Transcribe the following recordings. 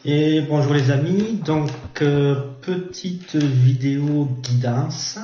Et bonjour les amis, donc petite vidéo guidance,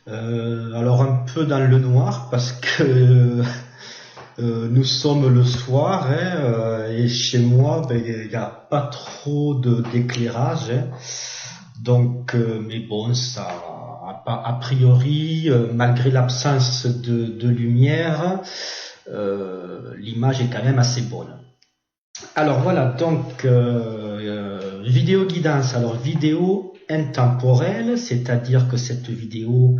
alors un peu dans le noir parce que nous sommes le soir et chez moi il n'y a pas trop d'éclairage, donc mais bon ça a priori malgré l'absence de lumière l'image est quand même assez bonne. Alors voilà, donc vidéo guidance, alors vidéo intemporelle, c'est-à-dire que cette vidéo,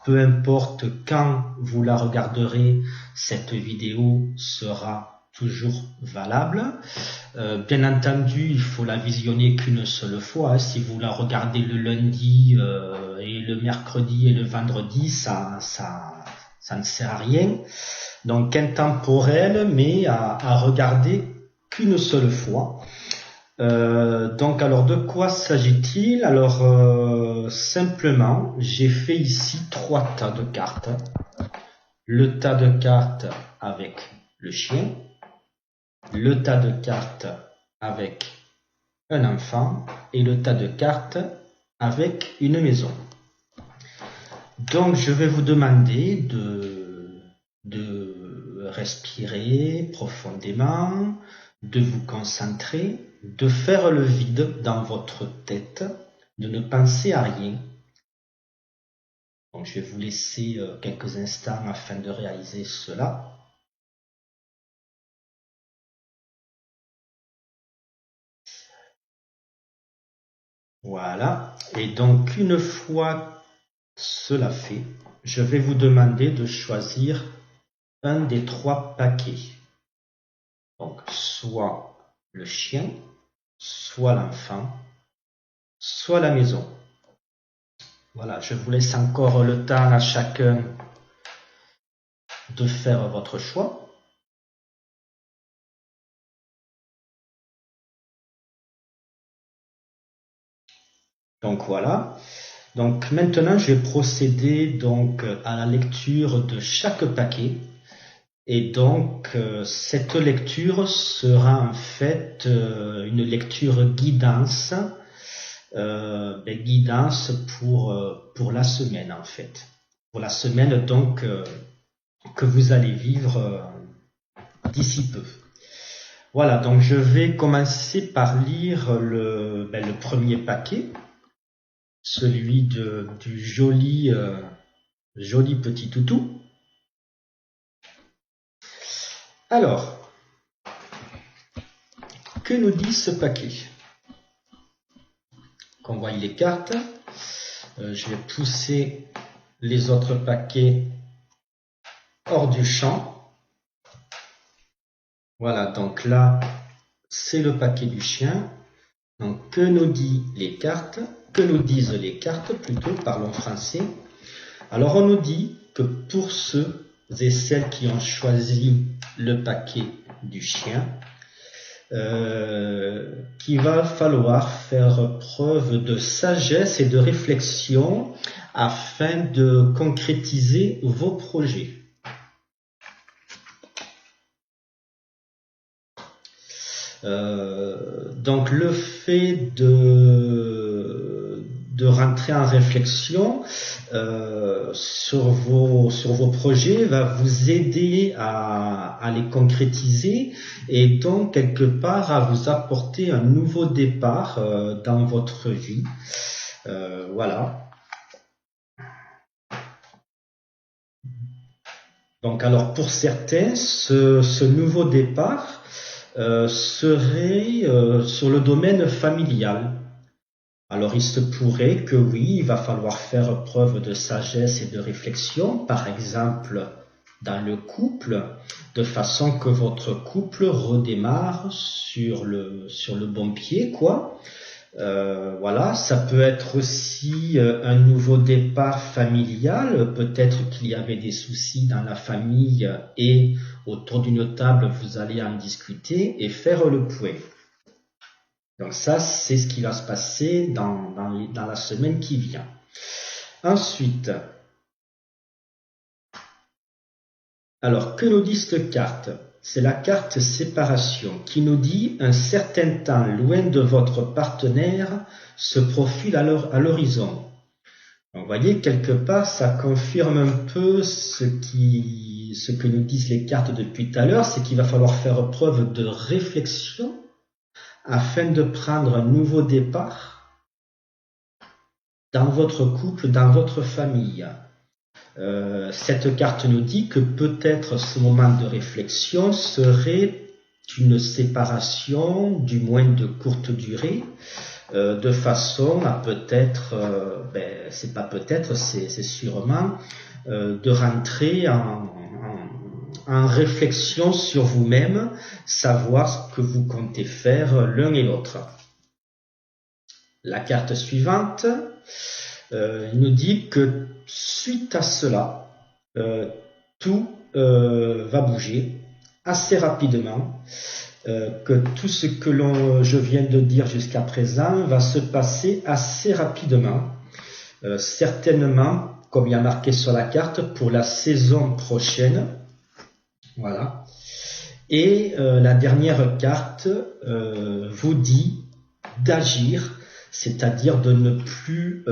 peu importe quand vous la regarderez, cette vidéo sera toujours valable. Bien entendu, il faut la visionner qu'une seule fois. Si vous la regardez le lundi et le mercredi et le vendredi, ça ne sert à rien. Donc intemporelle, mais à regarder qu'une seule fois. Donc alors de quoi s'agit-il? Alors simplement j'ai fait ici 3 tas de cartes. Le tas de cartes avec le chien, le tas de cartes avec un enfant et le tas de cartes avec une maison. Donc je vais vous demander de respirer profondément, de vous concentrer, de faire le vide dans votre tête, de ne penser à rien. Donc je vais vous laisser quelques instants afin de réaliser cela. Voilà. Et donc une fois cela fait, je vais vous demander de choisir un des 3 paquets. Donc soit le chien, soit l'enfant, soit la maison. Voilà, je vous laisse encore le temps à chacun de faire votre choix. Donc voilà. Donc maintenant, je vais procéder donc à la lecture de chaque paquet. Et donc cette lecture sera en fait une lecture guidance, guidance pour la semaine en fait. Pour la semaine donc que vous allez vivre d'ici peu. Voilà, donc je vais commencer par lire le premier paquet, celui du joli petit toutou. Alors, que nous dit ce paquet? Qu'on voit les cartes. Je vais pousser les autres paquets hors du champ. Voilà, donc là, c'est le paquet du chien. Donc, que nous disent les cartes? Que nous disent les cartes, plutôt, parlons français. Alors, on nous dit que pour ceux et celles qui ont choisi le paquet du chien, qu'il va falloir faire preuve de sagesse et de réflexion afin de concrétiser vos projets. Donc le fait de rentrer en réflexion sur vos projets va vous aider à les concrétiser et donc quelque part à vous apporter un nouveau départ dans votre vie. Voilà. Donc alors pour certains, ce nouveau départ serait sur le domaine familial. Alors il se pourrait que oui, il va falloir faire preuve de sagesse et de réflexion, par exemple dans le couple, de façon que votre couple redémarre sur le bon pied, quoi. Voilà, ça peut être aussi un nouveau départ familial, peut-être qu'il y avait des soucis dans la famille et autour d'une table vous allez en discuter et faire le point. Donc ça, c'est ce qui va se passer dans la semaine qui vient. Ensuite, alors que nous dit cette carte? c'est la carte séparation qui nous dit un certain temps loin de votre partenaire se profile à l'horizon. Vous voyez, quelque part, ça confirme un peu ce que nous disent les cartes depuis tout à l'heure, c'est qu'il va falloir faire preuve de réflexion afin de prendre un nouveau départ dans votre couple, dans votre famille. Cette carte nous dit que peut-être ce moment de réflexion serait une séparation, du moins de courte durée, de façon à peut-être, c'est pas peut-être, c'est sûrement, de rentrer en réflexion sur vous-même, savoir ce que vous comptez faire l'un et l'autre. La carte suivante nous dit que suite à cela, tout va bouger assez rapidement, que tout ce que je viens de dire jusqu'à présent va se passer assez rapidement, certainement, comme il y a marqué sur la carte, pour la saison prochaine. Voilà. Et la dernière carte vous dit d'agir, c'est-à-dire de ne plus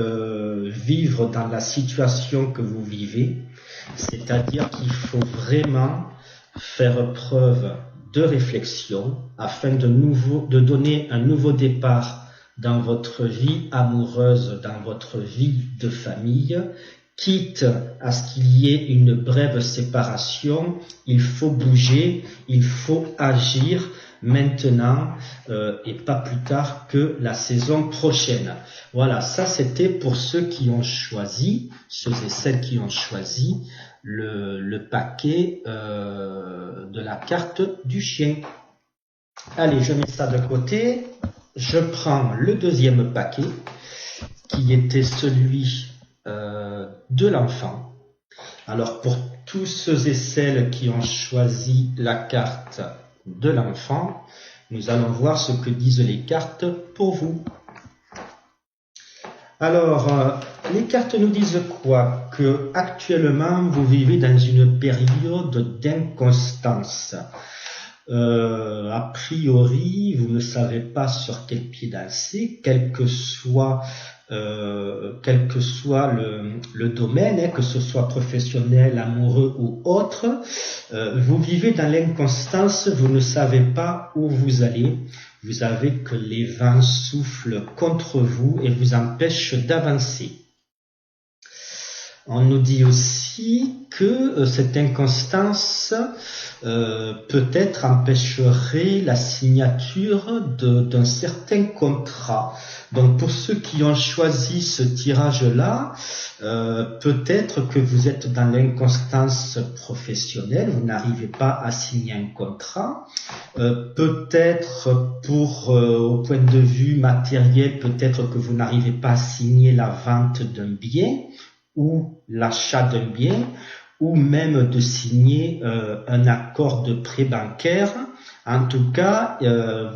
vivre dans la situation que vous vivez, c'est-à-dire qu'il faut vraiment faire preuve de réflexion afin de donner un nouveau départ dans votre vie amoureuse, dans votre vie de famille. Quitte à ce qu'il y ait une brève séparation, il faut bouger, il faut agir maintenant et pas plus tard que la saison prochaine. Voilà, ça c'était pour ceux qui ont choisi, ceux et celles qui ont choisi le paquet de la carte du chien. Allez, je mets ça de côté. Je prends le deuxième paquet qui était celui de l'enfant. Alors pour tous ceux et celles qui ont choisi la carte de l'enfant, nous allons voir ce que disent les cartes pour vous. Alors, les cartes nous disent quoi? Que actuellement vous vivez dans une période d'inconstance. A priori, vous ne savez pas sur quel pied danser, quel que soit le domaine, que ce soit professionnel, amoureux ou autre, vous vivez dans l'inconstance, vous ne savez pas où vous allez, vous savez que les vents soufflent contre vous et vous empêchent d'avancer. On nous dit aussi que cette inconstance peut-être empêcherait la signature d'un certain contrat. Donc pour ceux qui ont choisi ce tirage-là, peut-être que vous êtes dans l'inconstance professionnelle, vous n'arrivez pas à signer un contrat. Peut-être au point de vue matériel, peut-être que vous n'arrivez pas à signer la vente d'un bien ou l'achat d'un bien, ou même de signer un accord de prêt bancaire. En tout cas,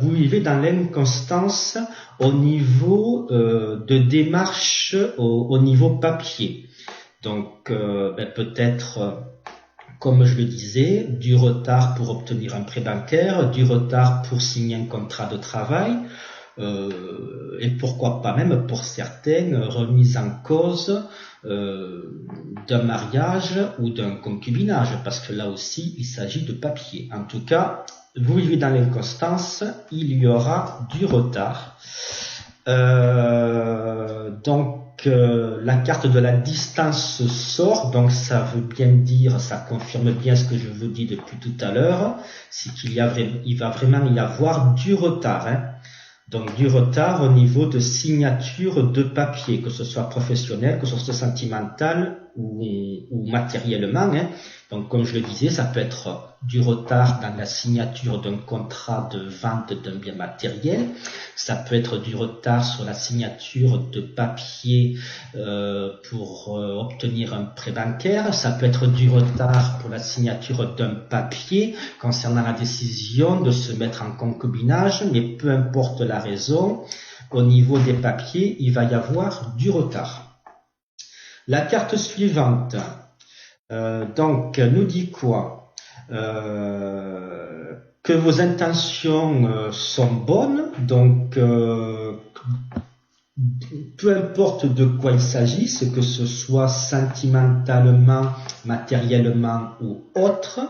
vous vivez dans l'inconstance au niveau de démarche, au niveau papier. Donc, peut-être, comme je le disais, du retard pour obtenir un prêt bancaire, du retard pour signer un contrat de travail, et pourquoi pas même pour certaines remises en cause d'un mariage ou d'un concubinage, parce que là aussi il s'agit de papier. En tout cas, vous vivez dans l'inconstance, il y aura du retard. La carte de la distance sort, donc ça veut bien dire, ça confirme bien ce que je vous dis depuis tout à l'heure, c'est il va vraiment y avoir du retard, hein. Donc du retard au niveau de signature de papier, que ce soit professionnel, que ce soit sentimental ou matériellement, hein. Donc comme je le disais, ça peut être du retard dans la signature d'un contrat de vente d'un bien matériel, ça peut être du retard sur la signature de papier pour obtenir un prêt bancaire, ça peut être du retard pour la signature d'un papier concernant la décision de se mettre en concubinage, mais peu importe la raison, au niveau des papiers, il va y avoir du retard. La carte suivante, nous dit quoi? que vos intentions sont bonnes, donc peu importe de quoi il s'agisse, que ce soit sentimentalement, matériellement ou autre,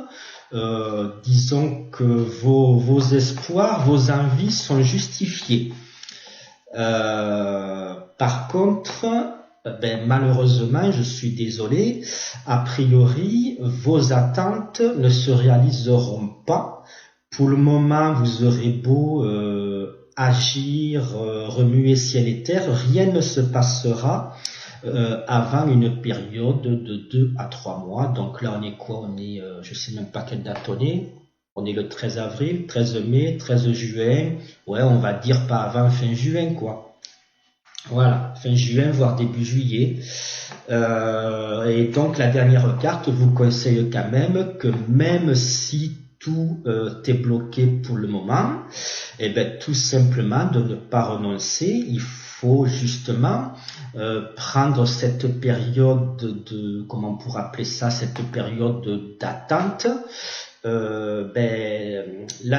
disons que vos espoirs, vos envies sont justifiés. Par contre, malheureusement, je suis désolé, a priori, vos attentes ne se réaliseront pas. Pour le moment, vous aurez beau agir, remuer ciel et terre, rien ne se passera avant une période de 2 à 3 mois. Donc là, on est quoi? On est, je sais même pas quelle date on est. On est le 13 avril, 13 mai, 13 juin. Ouais, on va dire pas avant fin juin, quoi. Voilà, fin juin, voire début juillet. Et donc, la dernière carte vous conseille quand même que même si tout est bloqué pour le moment, et ben tout simplement de ne pas renoncer. Il faut justement prendre cette période de, comment on pourrait appeler ça, cette période d'attente, la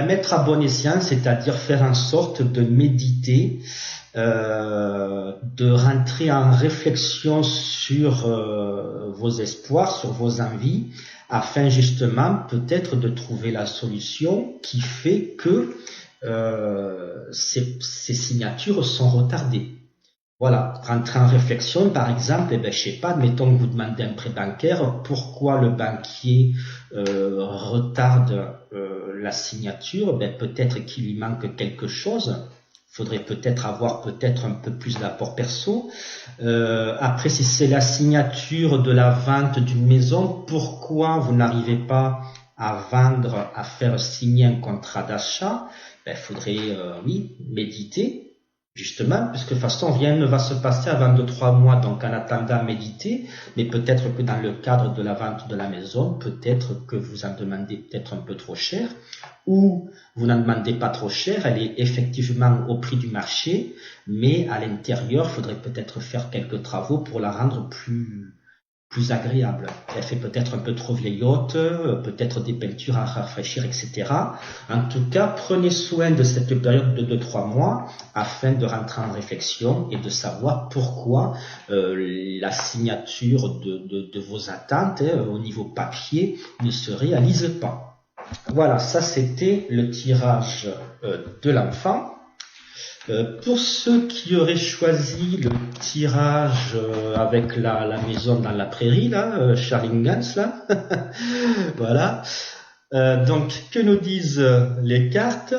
mettre à bon escient, c'est-à-dire faire en sorte de méditer, de rentrer en réflexion sur vos espoirs, sur vos envies, afin justement peut-être de trouver la solution qui fait que ces signatures sont retardées. Voilà, rentrer en réflexion, par exemple, je sais pas, admettons que vous demandez un prêt bancaire, pourquoi le banquier retarde la signature? Peut-être qu'il lui manque quelque chose. Faudrait peut-être avoir peut-être un peu plus d'apport perso. Après, si c'est la signature de la vente d'une maison, pourquoi vous n'arrivez pas à vendre, à faire signer un contrat d'achat? Faudrait, oui, méditer. Justement, puisque de toute façon, rien ne va se passer avant 2-3 mois, donc en attendant méditer, mais peut-être que dans le cadre de la vente de la maison, peut-être que vous en demandez peut-être un peu trop cher, ou vous n'en demandez pas trop cher, elle est effectivement au prix du marché, mais à l'intérieur, il faudrait peut-être faire quelques travaux pour la rendre plus agréable. Elle fait peut-être un peu trop vieillotte, peut-être des peintures à rafraîchir, etc. En tout cas, prenez soin de cette période de 2-3 mois afin de rentrer en réflexion et de savoir pourquoi la signature de vos attentes au niveau papier ne se réalise pas. Voilà, ça c'était le tirage de l'enfant. Pour ceux qui auraient choisi le tirage avec la maison dans la prairie, là, Charlingans, là, voilà. Donc, que nous disent les cartes?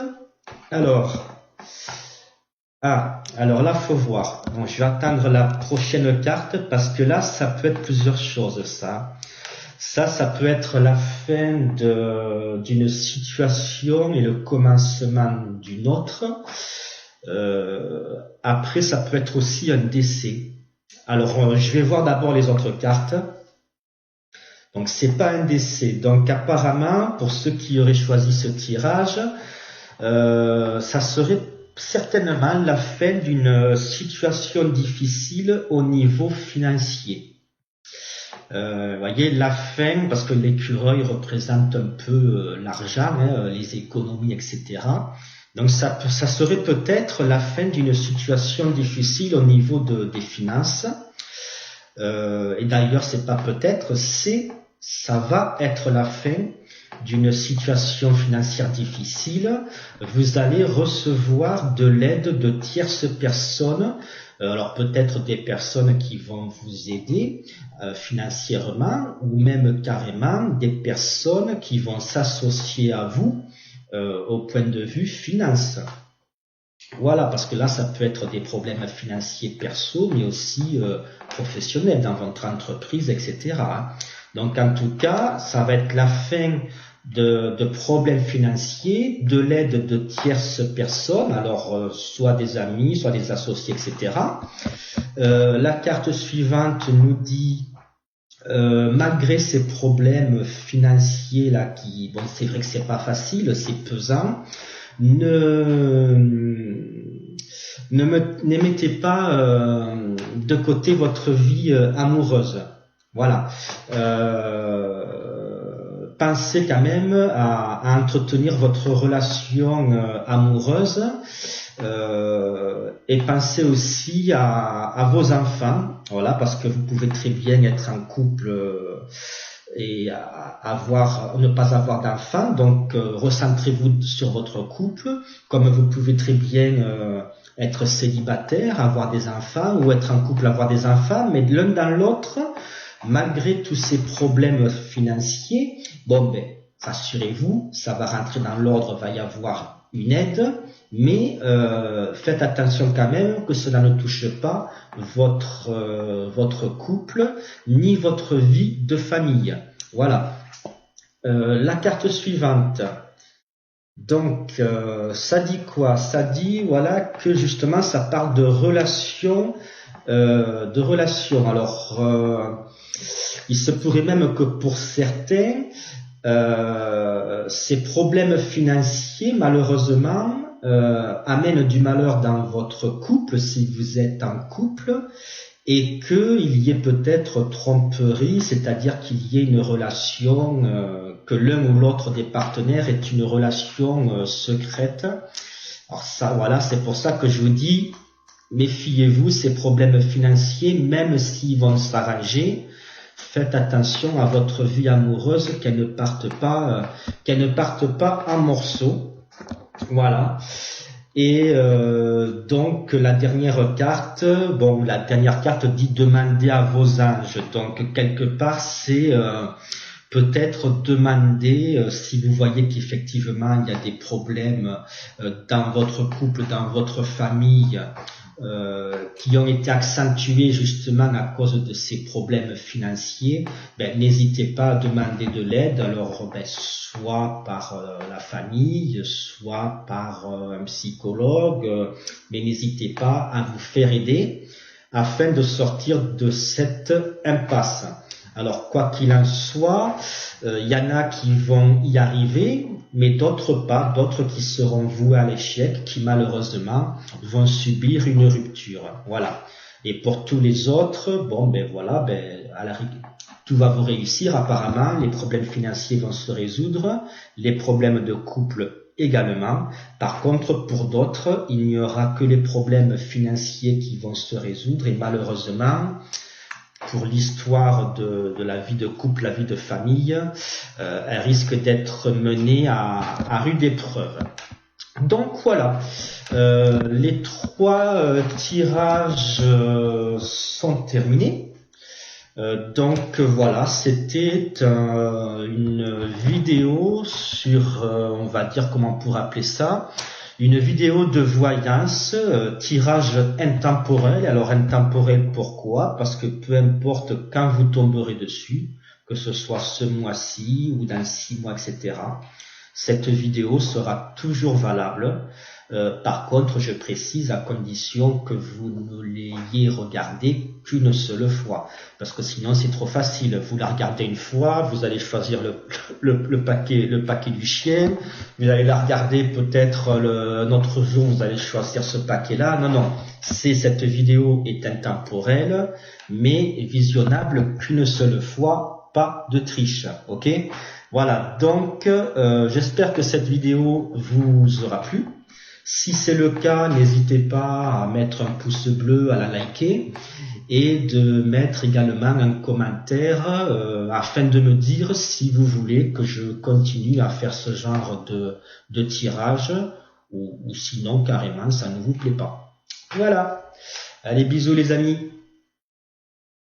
Alors, alors là, faut voir. Bon, je vais attendre la prochaine carte parce que là, ça peut être plusieurs choses, ça. Ça peut être la fin d'une situation et le commencement d'une autre. Après, ça peut être aussi un décès. Alors, je vais voir d'abord les autres cartes. Donc, c'est pas un décès. Donc, apparemment, pour ceux qui auraient choisi ce tirage, ça serait certainement la fin d'une situation difficile au niveau financier. Voyez, la fin, parce que l'écureuil représente un peu l'argent, les économies, etc. Donc ça serait peut-être la fin d'une situation difficile au niveau des finances. Et d'ailleurs, c'est pas peut-être, ça va être la fin d'une situation financière difficile. Vous allez recevoir de l'aide de tierces personnes. Alors peut-être des personnes qui vont vous aider financièrement ou même carrément des personnes qui vont s'associer à vous au point de vue finance. Voilà, parce que là, ça peut être des problèmes financiers perso, mais aussi professionnels dans votre entreprise, etc. Donc, en tout cas, ça va être la fin de problèmes financiers, de l'aide de tierces personnes, alors soit des amis, soit des associés, etc. La carte suivante nous dit malgré ces problèmes financiers là qui, bon, c'est vrai que c'est pas facile, c'est pesant, ne mettez pas de côté votre vie amoureuse. Voilà. pensez quand même à entretenir votre relation amoureuse et pensez aussi à vos enfants, voilà, parce que vous pouvez très bien être en couple et ne pas avoir d'enfants, donc recentrez-vous sur votre couple, comme vous pouvez très bien être célibataire, avoir des enfants, ou être en couple, avoir des enfants, mais l'un dans l'autre, malgré tous ces problèmes financiers, bon ben, rassurez-vous, ça va rentrer dans l'ordre, va y avoir une aide, mais faites attention quand même que cela ne touche pas votre couple, ni votre vie de famille. Voilà. La carte suivante. Donc, ça dit quoi? Ça dit, voilà, que justement, ça parle de relations. Alors, il se pourrait même que pour certains, ces problèmes financiers, malheureusement, amènent du malheur dans votre couple, si vous êtes en couple, et qu'il y ait peut-être tromperie, c'est-à-dire qu'il y ait une relation, que l'un ou l'autre des partenaires ait une relation secrète. Alors ça, voilà, c'est pour ça que je vous dis, méfiez-vous, ces problèmes financiers, même s'ils vont s'arranger, faites attention à votre vie amoureuse, qu'elle ne parte pas en morceaux. Voilà. Et donc la dernière carte dit demander à vos anges. Donc quelque part c'est peut-être demander si vous voyez qu'effectivement il y a des problèmes dans votre couple, dans votre famille, qui ont été accentués justement à cause de ces problèmes financiers, n'hésitez pas à demander de l'aide, alors soit par la famille, soit par un psychologue, mais n'hésitez pas à vous faire aider afin de sortir de cette impasse. Alors quoi qu'il en soit, il y en a qui vont y arriver, mais d'autres pas, d'autres qui seront voués à l'échec, qui malheureusement vont subir une rupture. Voilà. Et pour tous les autres, tout va vous réussir apparemment, les problèmes financiers vont se résoudre, les problèmes de couple également. Par contre, pour d'autres, il n'y aura que les problèmes financiers qui vont se résoudre, et malheureusement, pour l'histoire de la vie de couple, la vie de famille, elle risque d'être menée à rude épreuve. Donc voilà, les 3 tirages sont terminés. Donc voilà, c'était une vidéo sur, on va dire comment on pourrait appeler ça, une vidéo de voyance, tirage intemporel. Alors intemporel pourquoi? Parce que peu importe quand vous tomberez dessus, que ce soit ce mois-ci ou dans 6 mois, etc., cette vidéo sera toujours valable. Par contre, je précise, à condition que vous ne l'ayez regardée qu'une seule fois. Parce que sinon, c'est trop facile. Vous la regardez une fois, vous allez choisir le paquet du chien, vous allez la regarder peut-être un autre jour, vous allez choisir ce paquet-là. Non. Cette vidéo est intemporelle, mais visionnable qu'une seule fois, pas de triche. Ok? Voilà. Donc, j'espère que cette vidéo vous aura plu. Si c'est le cas, n'hésitez pas à mettre un pouce bleu, à la liker et de mettre également un commentaire afin de me dire si vous voulez que je continue à faire ce genre de tirage ou sinon carrément ça ne vous plaît pas. Voilà. Allez, bisous les amis.